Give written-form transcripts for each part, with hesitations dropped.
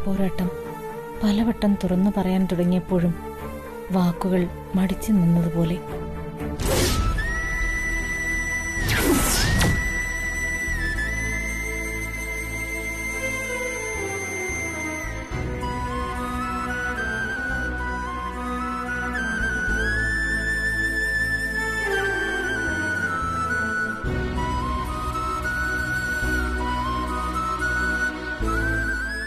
പോരാട്ടം പലവട്ടം തുറന്നു പറയാൻ തുടങ്ങിയപ്പോഴും വാക്കുകൾ മടിച്ചു നിന്നതുപോലെ.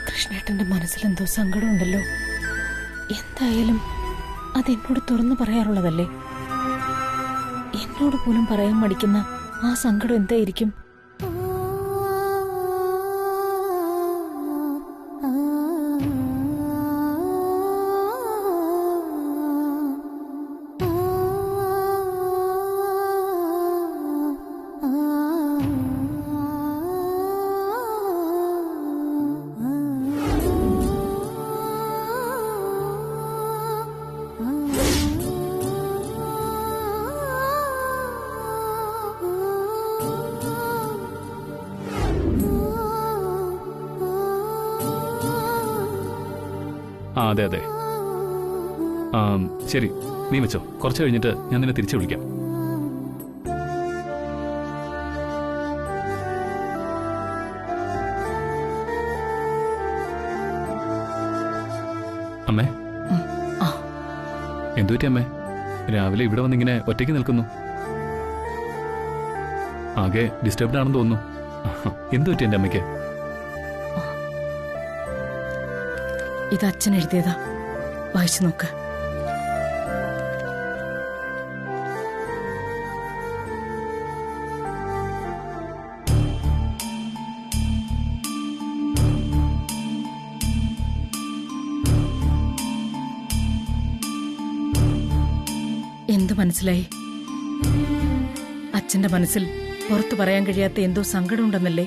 കൃഷ്ണേട്ടന്റെ മനസ്സിലെന്തോ സങ്കടമുണ്ടല്ലോ. എന്തായാലും അതെന്നോട് തുറന്നു പറയാറുള്ളതല്ലേ. എന്നോട് പോലും പറയാൻ മടിക്കുന്ന ആ സങ്കടം എന്തായിരിക്കും? അതെ അതെ. ശരി, നീ വെച്ചോ. കുറച്ച് കഴിഞ്ഞിട്ട് ഞാൻ നിന്നെ തിരിച്ചു വിളിക്കാം. അമ്മേ, എന്തുപറ്റി അമ്മേ? രാവിലെ ഇവിടെ വന്നിങ്ങനെ ഒറ്റയ്ക്ക് നിൽക്കുന്നു. ആകെ ഡിസ്റ്റർബ്ഡ് ആണെന്ന് തോന്നുന്നു. എന്തുപറ്റി എന്റെ അമ്മയ്ക്ക്? ഇത് അച്ഛൻ എഴുതിയതാ, വായിച്ചു നോക്ക്. എന്തു മനസ്സിലായി? അച്ഛന്റെ മനസ്സിൽ പുറത്തു പറയാൻ കഴിയാത്ത എന്തോ സങ്കടമുണ്ടെന്നല്ലേ?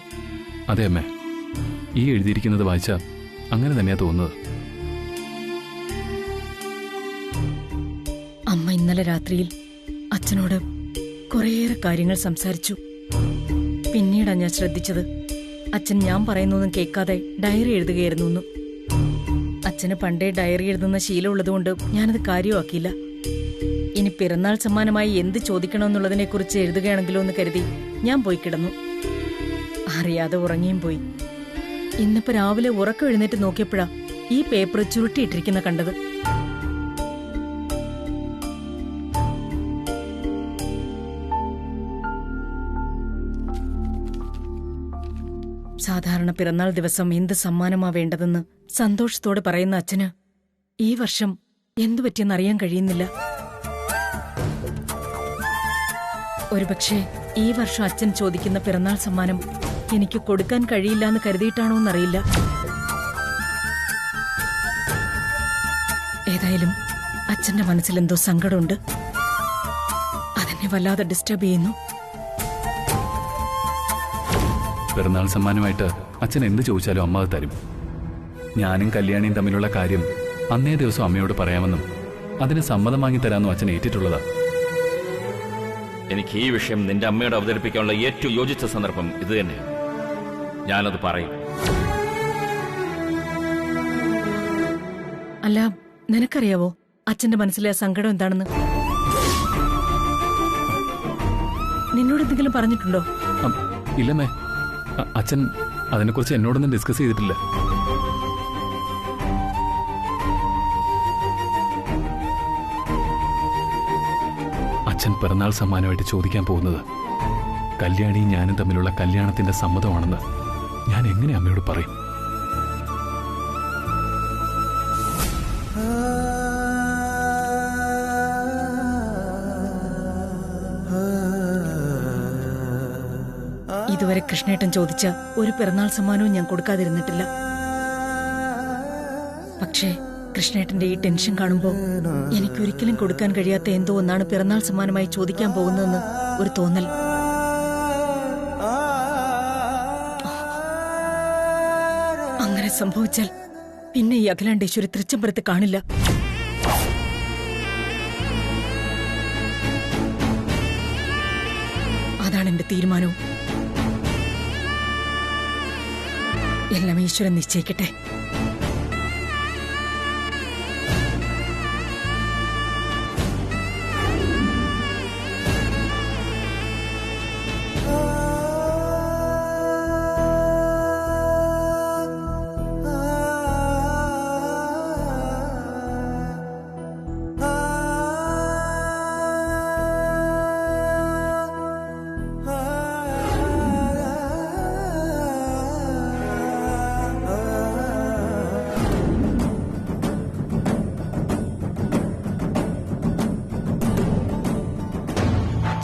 അതെ അമ്മേ, ഈ എഴുതിയിരിക്കുന്നത് വായിച്ചാ അങ്ങനെ തന്നെയാ തോന്നുന്നത്. അമ്മ ഇന്നലെ രാത്രിയിൽ അച്ഛനോട് കുറേയേറെ കാര്യങ്ങൾ സംസാരിച്ചു. പിന്നീടാ ഞാൻ ശ്രദ്ധിച്ചത് അച്ഛൻ ഞാൻ പറയുന്നൊന്നും കേൾക്കാതെ ഡയറി എഴുതുകയായിരുന്നു. അച്ഛന് പണ്ടേ ഡയറി എഴുതുന്ന ശീലമുള്ളതുകൊണ്ട് ഞാനത് കാര്യമാക്കിയില്ല. ഇനി പിറന്നാൾ സമ്മാനമായി എന്ത് ചോദിക്കണമെന്നുള്ളതിനെക്കുറിച്ച് എഴുതുകയാണെങ്കിലോ എന്ന് കരുതി ഞാൻ പോയി കിടന്നു. അറിയാതെ ഉറങ്ങിയും പോയി. ഇന്നിപ്പോ രാവിലെ ഉറക്കം എഴുന്നേറ്റ് നോക്കിയപ്പോഴാ ഈ പേപ്പർ ചുരുട്ടിയിട്ടിരിക്കുന്ന കണ്ടത്. സാധാരണ പിറന്നാൾ ദിവസം എന്ത് സമ്മാനമാ വേണ്ടതെന്ന് സന്തോഷത്തോടെ പറയുന്ന അച്ഛന് ഈ വർഷം എന്തു പറ്റിയെന്നറിയാൻ കഴിയുന്നില്ല. ഒരുപക്ഷെ ഈ വർഷം അച്ഛൻ ചോദിക്കുന്ന പിറന്നാൾ സമ്മാനം എനിക്ക് കൊടുക്കാൻ കഴിയില്ല എന്ന് കരുതിയിട്ടാണോന്നറിയില്ല. ഏതായാലും അച്ഛന്റെ മനസ്സിലെന്തോ സങ്കടമുണ്ട്. അതെന്നെ വല്ലാതെ ഡിസ്റ്റർബ് ചെയ്യുന്നു. പിറന്നാൾ സമ്മാനമായിട്ട് അച്ഛൻ എന്ത് ചോദിച്ചാലും അമ്മ അത് തരും. ഞാനും കല്യാണിയും തമ്മിലുള്ള കാര്യം അന്നേ ദിവസം അമ്മയോട് പറയാമെന്നും അതിന് സമ്മതം വാങ്ങി തരാമെന്നും അച്ഛൻ ഏറ്റിട്ടുള്ളതാ. എനിക്ക് ഈ വിഷയം നിന്റെ അമ്മയോട് അവതരിപ്പിക്കാനുള്ള ഏറ്റവും യോജിച്ച സന്ദർഭം ഇത് തന്നെയാണ്. ഞാനത് പറയും. അല്ല, നിനക്കറിയാവോ അച്ഛന്റെ മനസ്സിലെ ആ സങ്കടം എന്താണെന്ന്? നിന്നോട് എന്തെങ്കിലും പറഞ്ഞിട്ടുണ്ടോ? ഇല്ലമ്മേ, അച്ഛൻ അതിനെക്കുറിച്ച് എന്നോടൊന്നും ഡിസ്കസ് ചെയ്തിട്ടില്ല. അച്ഛൻ പിറന്നാൾ സമ്മാനമായിട്ട് ചോദിക്കാൻ പോകുന്നത് കല്യാണിയും ഞാനും തമ്മിലുള്ള കല്യാണത്തിന്റെ സമ്മതമാണെന്ന് ഞാൻ എങ്ങനെ അമ്മയോട് പറയും? ഇതുവരെ കൃഷ്ണേട്ടൻ ചോദിച്ച ഒരു പിറന്നാൾ സമ്മാനവും ഞാൻ കൊടുക്കാതിരുന്നിട്ടില്ല. പക്ഷേ കൃഷ്ണേട്ടന്റെ ഈ ടെൻഷൻ കാണുമ്പോ എനിക്കൊരിക്കലും കൊടുക്കാൻ കഴിയാത്ത എന്തോ ഒന്നാണ് പിറന്നാൾ സമ്മാനമായി ചോദിക്കാൻ പോകുന്നതെന്ന് ഒരു തോന്നൽ. അങ്ങനെ സംഭവിച്ചാൽ പിന്നെ ഈ അഖിലാണ്ടേശ്വരി തൃച്ചംബരത്ത് കാണില്ല. അതാണ് എന്റെ തീരുമാനവും. എല്ലാം ഈശ്വരൻ നിശ്ചയിക്കട്ടെ.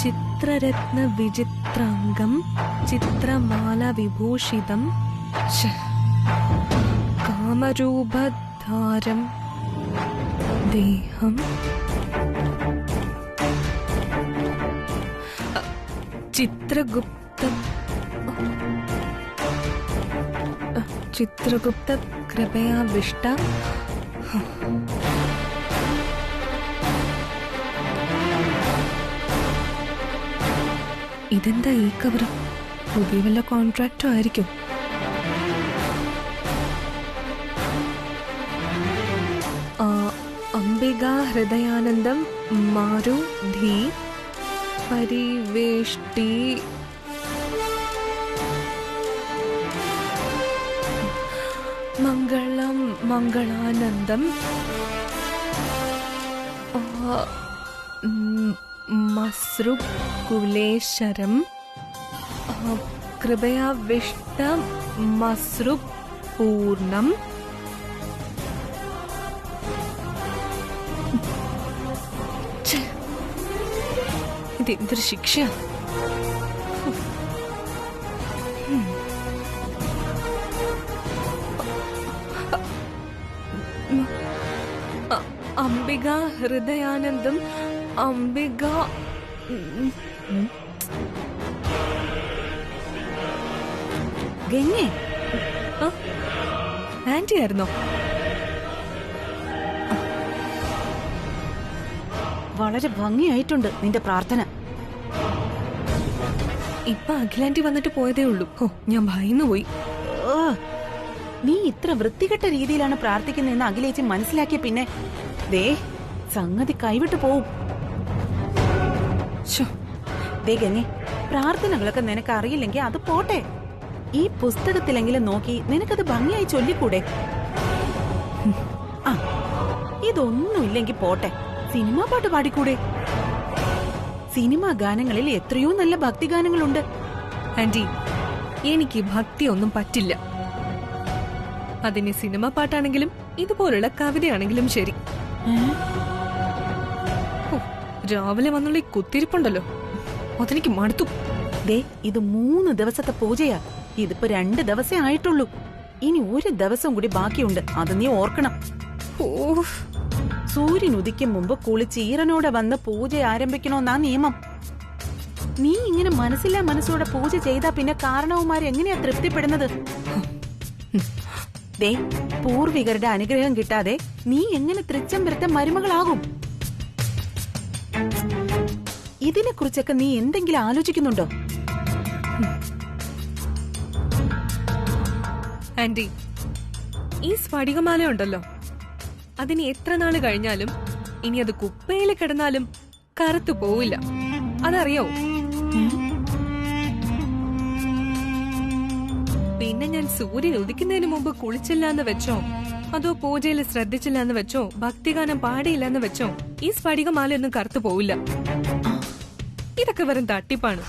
ചിത്രരത്ന വിചിത്രാംഗം ചിത്രമാല വിഭൂഷിതം കാമരൂപധാരം ദേഹം ചിത്രഗുപ്ത കൃപയാവിഷ്ട. ഇതെന്താ ഈ കവർ? പുതിയ വല്ല കോൺട്രാക്റ്റും ആയിരിക്കും. അംബിക ഹൃദയാനന്ദം മാരു ധീ പരിവേഷ്ടി മംഗളം മംഗളാനന്ദം മസ്രു കുലേശ്വരം കൃപയാവിഷ്ട മസ്രു പൂർണം. ഇത് എന്തൊരു ശിക്ഷ! അംബിക ഹൃദയാനന്ദം അംബിക ഗംഗേ, ആന്റി ആയിരുന്നോ? വളരെ ഭംഗിയായിട്ടുണ്ട് നിന്റെ പ്രാർത്ഥന. ഇപ്പൊ അഖിലാന്റി വന്നിട്ട് പോയതേ ഉള്ളൂ. ഞാൻ ഭയന്നു പോയി. നീ ഇത്ര വൃത്തികെട്ട രീതിയിലാണ് പ്രാർത്ഥിക്കുന്നതെന്ന് അഖിലേച്ചി മനസ്സിലാക്കിയ പിന്നെ ദേ സംഗതി കൈവിട്ടു പോവും. ദേ ഗംഗേ, പ്രാർത്ഥനകളൊക്കെ നിനക്ക് അറിയില്ലെങ്കിൽ അത് പോട്ടെ. ഈ പുസ്തകത്തിലെങ്കിലും നോക്കി നിനക്കത് ഭംഗിയായി ചൊല്ലിക്കൂടെ? ആ, ഇതൊന്നുമില്ലെങ്കിൽ പോട്ടെ, സിനിമാ പാട്ട് പാടിക്കൂടെ? സിനിമാ ഗാനങ്ങളിൽ എത്രയോ നല്ല ഭക്തിഗാനങ്ങളുണ്ട്. ആന്റി, എനിക്ക് ഭക്തി ഒന്നും പറ്റില്ല. അതിന് സിനിമ പാട്ടാണെങ്കിലും ഇതുപോലുള്ള കവിതയാണെങ്കിലും ശരി. രാവിലെ വന്നുള്ള ഈ കുത്തിരിപ്പുണ്ടല്ലോ, അതെനിക്ക് മടുത്തു. ദേ, ഇത് 3 ദിവസത്തെ പൂജയാ. ഇതിപ്പോ 2 ദിവസേ ആയിട്ടുള്ളൂ. ഇനി 1 ദിവസം കൂടി ബാക്കിയുണ്ട്. അത് നീ ഓർക്കണം. സൂര്യൻ ഉദിക്കും മുമ്പ് കുളിച്ച് ഈറനോടെ വന്ന് പൂജ ആരംഭിക്കണമെന്നാ നിയമം. നീ ഇങ്ങനെ മനസ്സില്ലാ മനസ്സോടെ പൂജ ചെയ്താ പിന്നെ കാരണവന്മാർ എങ്ങനെയാ തൃപ്തിപ്പെടുന്നത്? ദേ, പൂർവികരുടെ അനുഗ്രഹം കിട്ടാതെ നീ എങ്ങനെ തൃച്ചംബരത്തെ മരുമകളാകും? ഇതിനെ കുറിച്ചൊക്കെ നീ എന്തെങ്കിലും ആലോചിക്കുന്നുണ്ടോ? ആന്റി, ഈ സ്ഫടികമാല ഉണ്ടല്ലോ, അതിന് എത്ര നാള് കഴിഞ്ഞാലും ഇനി അത് കുപ്പയിൽ കിടന്നാലും കറുത്തു പോവില്ല. അതറിയോ? പിന്നെ ഞാൻ സൂര്യൻ ഉദിക്കുന്നതിന് മുമ്പ് കുളിച്ചില്ല എന്ന് വെച്ചോ, അതോ പൂജയിൽ ശ്രദ്ധിച്ചില്ല എന്ന് വെച്ചോ, ഭക്തിഗാനം പാടിയില്ല എന്ന് വെച്ചോ, ഈ സ്ഫടികമാലയൊന്നും കറുത്തു പോവില്ല. ഇതൊക്കെ വെറും തട്ടിപ്പാണ്.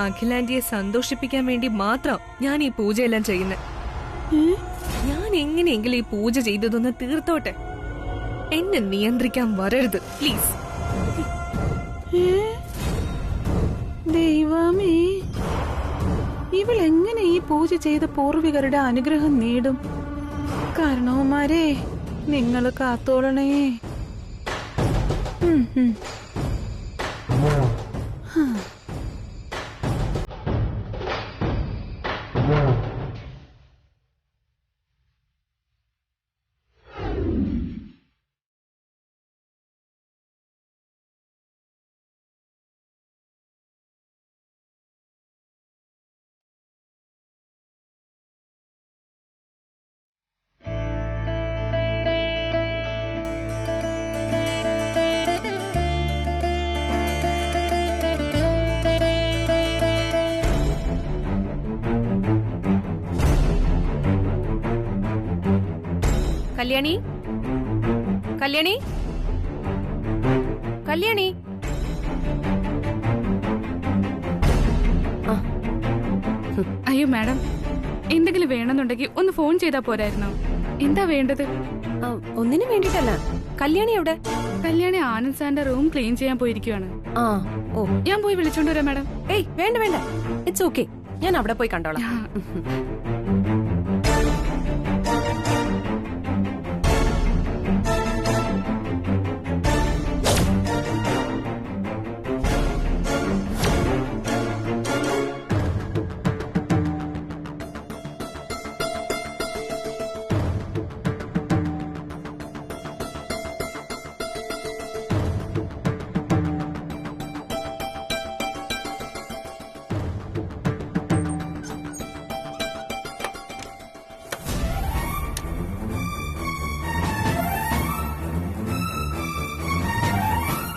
അഖിലാന്റിയെ സന്തോഷിപ്പിക്കാൻ വേണ്ടി മാത്രം ഞാൻ ഈ പൂജയെല്ലാം ചെയ്യുന്നത്. ഞാൻ എങ്ങനെയെങ്കിലും ഈ പൂജ ചെയ്തതൊന്ന് തീർത്തോട്ടെ. എന്നെ നിയന്ത്രിക്കാൻ വരരുത് പ്ലീസ്. ദൈവമേ, ഇവളെങ്ങനെ ഈ പൂജ ചെയ്ത പൂർവികരുടെ അനുഗ്രഹം നേടും? കാരണവന്മാരെ, നിങ്ങൾ കാത്തോളണേ. കല്യാണി, കല്യാണി, കല്യാണി. അയ്യോ മാഡം, എന്തെങ്കിലും വേണമെന്നുണ്ടെങ്കിൽ ഒന്ന് ഫോൺ ചെയ്താ പോരായിരുന്നോ? എന്താ വേണ്ടത്? ഒന്നിനും വേണ്ടിട്ടല്ല. കല്യാണി എവിടെ? കല്യാണി ആനന്ദ് സാറിന്റെ റൂം ക്ലീൻ ചെയ്യാൻ പോയിരിക്കുവാണ്. ഓ, ഞാൻ പോയി വിളിച്ചോണ്ട് വരാം മാഡം. ഏയ് വേണ്ട വേണ്ട, ഇറ്റ്സ് ഓക്കെ, ഞാൻ അവിടെ പോയി കണ്ടോളാം.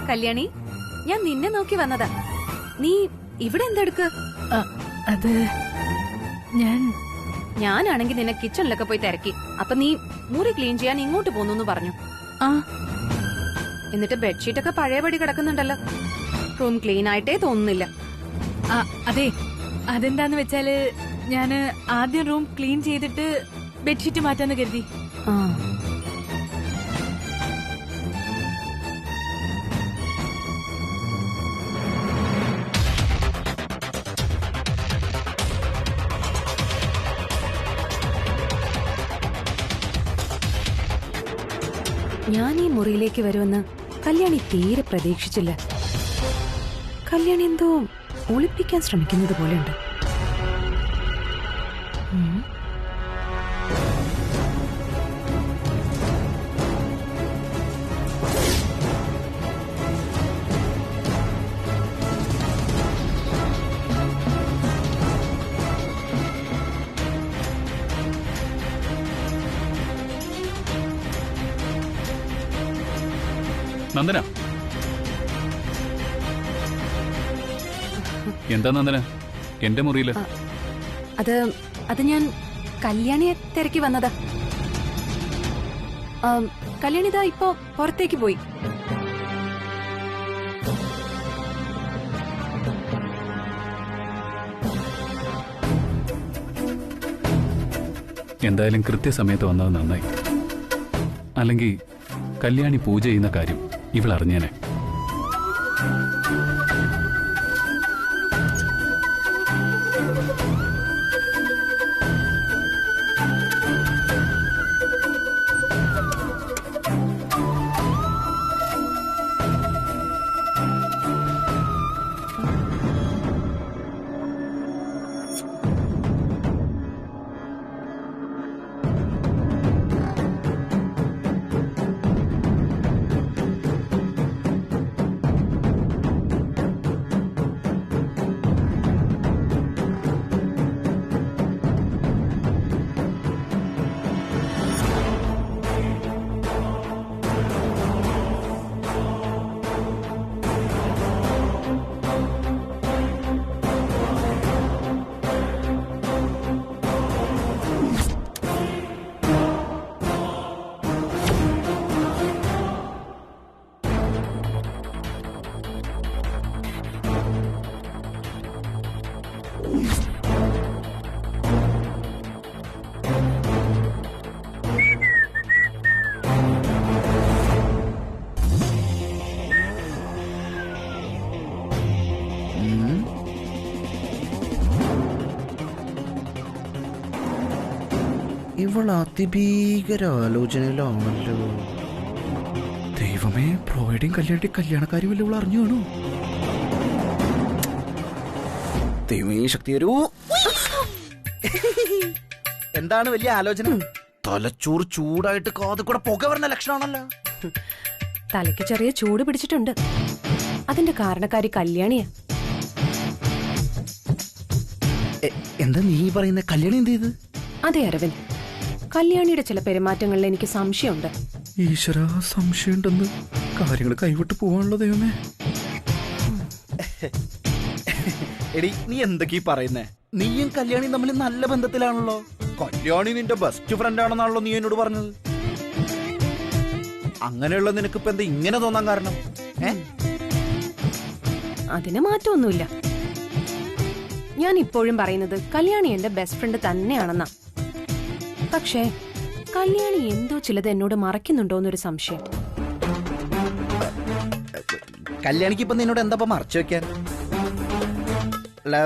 കല്യാണി, ഞാൻ നിന്നെ നോക്കി വന്നതാ. നീ ഇവിടെ എന്തെടുക്ക? അത് ഞാനാണെങ്കിൽ നിന്നെ കിച്ചണിലൊക്കെ പോയി തിരക്കി. അപ്പൊ നീ മുറി ക്ലീൻ ചെയ്യാൻ ഇങ്ങോട്ട് പോന്നു പറഞ്ഞു. എന്നിട്ട് ബെഡ്ഷീറ്റ് ഒക്കെ പഴയപടി കിടക്കുന്നുണ്ടല്ലോ. റൂം ക്ലീൻ ആയിട്ടേ തോന്നുന്നില്ല. അതെ, അതെന്താന്ന് വെച്ചാല് ഞാന് ആദ്യം റൂം ക്ലീൻ ചെയ്തിട്ട് ബെഡ്ഷീറ്റ് മാറ്റാന്ന് കരുതി. ഞാൻ ഈ മുറിയിലേക്ക് വരുമെന്ന് കല്യാണി തീരെ പ്രതീക്ഷിച്ചില്ല. കല്യാണി എന്തോ ഒളിപ്പിക്കാൻ ശ്രമിക്കുന്നത് പോലെയുണ്ട്. നന്ദന, എന്താ നന്ദന എന്റെ മുറിയില്? അത് ഞാൻ കല്യാണിയെ തിരക്കി വന്നതാ. കല്യാണിതാ ഇപ്പോ പുറത്തേക്ക് പോയി. എന്തായാലും കൃത്യസമയത്ത് വന്നത് നന്നായി. അല്ലെങ്കിൽ കല്യാണി പൂജ ചെയ്യുന്ന കാര്യം ഇവൾ അറിഞ്ഞേനെ. ഇവൾ അതിഭീകര ആലോചനയിലാണല്ലോ. ദൈവമേ, ബ്രോയുടെയും കല്യാണക്കാരും വല്ല ഇവൾ അറിഞ്ഞു കാണൂ. ദൈവമേ ശക്തി തരൂ. എന്താണ് വലിയ ആലോചന? തലച്ചോറ് ചൂടായിട്ട് കാത് കൂടെ പുക വരുന്ന ലക്ഷണമാണല്ലോ. തലയ്ക്ക് ചെറിയ ചൂട് പിടിച്ചിട്ടുണ്ട്. അതിന്റെ കാരണക്കാരി കല്യാണിയാ. എന്താ നീ പറയുന്ന? കല്യാണി എന്ത് ചെയ്ത്? അതെ അരവിന്ദ്, കല്യാണിയുടെ ചില പെരുമാറ്റങ്ങളിൽ എനിക്ക് സംശയമുണ്ട്. ഈശ്വരാ, സംശയമുണ്ടെന്ന് കാര്യങ്ങൾ കൈവിട്ട് പോവാണല്ലോ ദൈവമേ. എടി, നീ എന്തൊക്കെയാ പറയുന്നേ? നീയും കല്യാണിയും തമ്മിൽ നല്ല ബന്ധത്തിലാണല്ലോ. കല്യാണി നിന്റെ ബെസ്റ്റ് ഫ്രണ്ട് ആണെന്നാണല്ലോ നീ എന്നോട് പറഞ്ഞത്. അങ്ങനെയുള്ള നിനക്കിപ്പോ എന്താ ഇങ്ങനെ തോന്നാൻ കാരണം? അതിന് മാറ്റമൊന്നുമില്ല. ഞാൻ ഇപ്പോഴും പറയുന്നത് കല്യാണി എന്റെ ബെസ്റ്റ് ഫ്രണ്ട് തന്നെയാണെന്നാ. പക്ഷേ കല്യാണി എന്തോ ചിലത് എന്നോട് മറയ്ക്കുന്നുണ്ടോന്നൊരു സംശയം. കല്യാണിക്ക് ഇപ്പൊ നിന്നോട് എന്താ മറച്ചു വെക്കാൻ? അല്ല,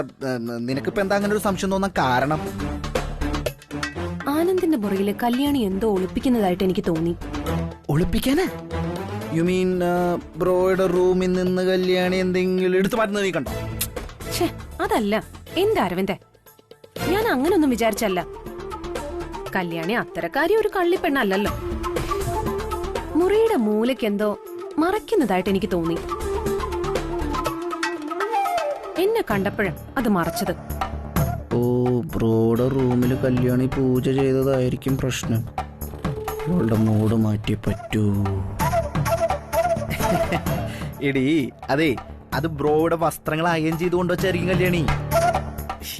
നിനക്കിപ്പോ എന്താ അങ്ങനെ ഒരു സംശയം തോന്നാൻ കാരണം? ആനന്ദിന്റെ പുറകില് കല്യാണി എന്തോ ഒളിപ്പിക്കുന്നതായിട്ട് എനിക്ക് തോന്നി. ഒളിപ്പിക്കാനാ? യു മീൻ ബ്രോയുടെ റൂമിൽ നിന്ന് കല്യാണി എന്തെങ്കിലും എടുത്തു മാറ്റുന്നത് നീ കണ്ടോ? അതല്ല എന്റെ അരവിന്ദേ, ഞാൻ അങ്ങനൊന്നും വിചാരിച്ചല്ല. കല്യാണി അത്തരക്കാരി ഒരു കള്ളിപ്പെണ്ണല്ലോ. മുറിയുടെ മൂലയ്ക്കെന്തോ മറയ്ക്കുന്നതായിട്ട് എനിക്ക് തോന്നി. എന്നെ കണ്ടപ്പോഴും അത് മറച്ചത്. ഓ, ബ്രോയുടെ റൂമിൽ കല്യാണി പൂജ ചെയ്തതായിരിക്കും പ്രശ്നം. അവളുടെ മൂഡ് മാറ്റി പറ്റൂ. എടി, അതെ, അത് ബ്രോയുടെ വസ്ത്രങ്ങൾ അയൺ ചെയ്ത് കൊണ്ടുവച്ചായിരിക്കും കല്യാണി.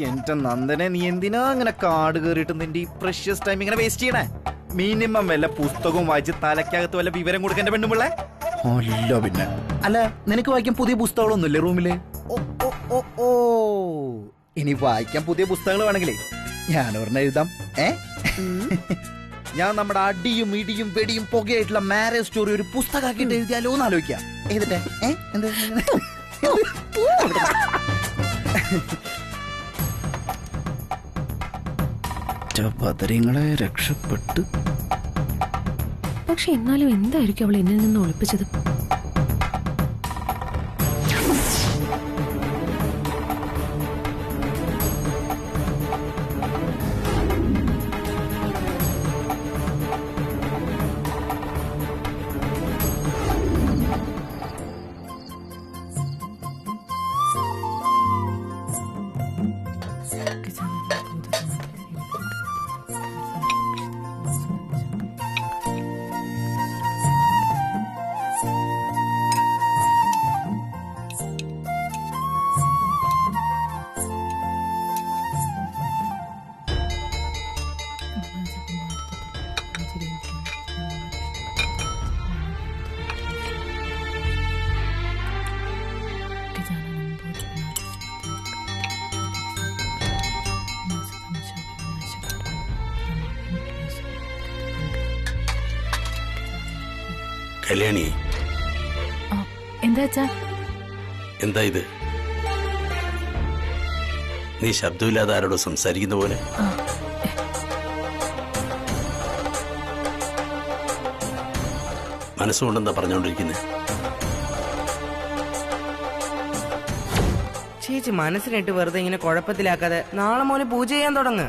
എന്റെ നന്ദനെ, നീ എന്തിനാ അങ്ങനെ കാട് കയറിയിട്ട് നിന്റെ ഈ പ്രഷ്യസ് ടൈം ഇങ്ങനെ വേസ്റ്റ് ചെയ്യണേ? മിനിമം വല്ല പുസ്തകവും വായിച്ച് തലക്കകത്ത് വല്ല വിവരം കൊടുക്കേണ്ട പെണ്ണുപിള്ളേ. അല്ല പിന്നെ അല്ല, നിനക്ക് വായിക്കാൻ പുതിയ പുസ്തകങ്ങളൊന്നുമില്ലേ റൂമില്? ഓ, ഇനി വായിക്കാൻ പുതിയ പുസ്തകങ്ങൾ വേണമെങ്കിലേ ഞാൻ ഒരെണ്ണം എഴുതാം. ഞാൻ നമ്മുടെ അടിയും ഇടിയും വെടിയും പുകയായിട്ടുള്ള മാരേജ് സ്റ്റോറി ഒരു പുസ്തകമാക്കിയിട്ട് എഴുതിയാലോ എന്ന് ആലോചിക്കാം. എഴുതട്ടെ? പതരങ്ങളെ രക്ഷപ്പെട്ട്. പക്ഷെ എന്നാലും എന്തായിരിക്കും അവൾ എന്നിൽ നിന്ന് ഒളിപ്പിച്ചത്? കല്യാണി, എന്താ എന്താ ഇത്? നീ ശബ്ദമില്ലാതെ ആരോട് സംസാരിക്കുന്ന പോലെ. മനസ്സുകൊണ്ടെന്താ പറഞ്ഞോണ്ടിരിക്കുന്നത്? ചേച്ചി മനസ്സിനിട്ട് വെറുതെ ഇങ്ങനെ കുഴപ്പത്തിലാക്കാതെ നാളെ മോനെ പൂജ ചെയ്യാൻ തുടങ്ങ്.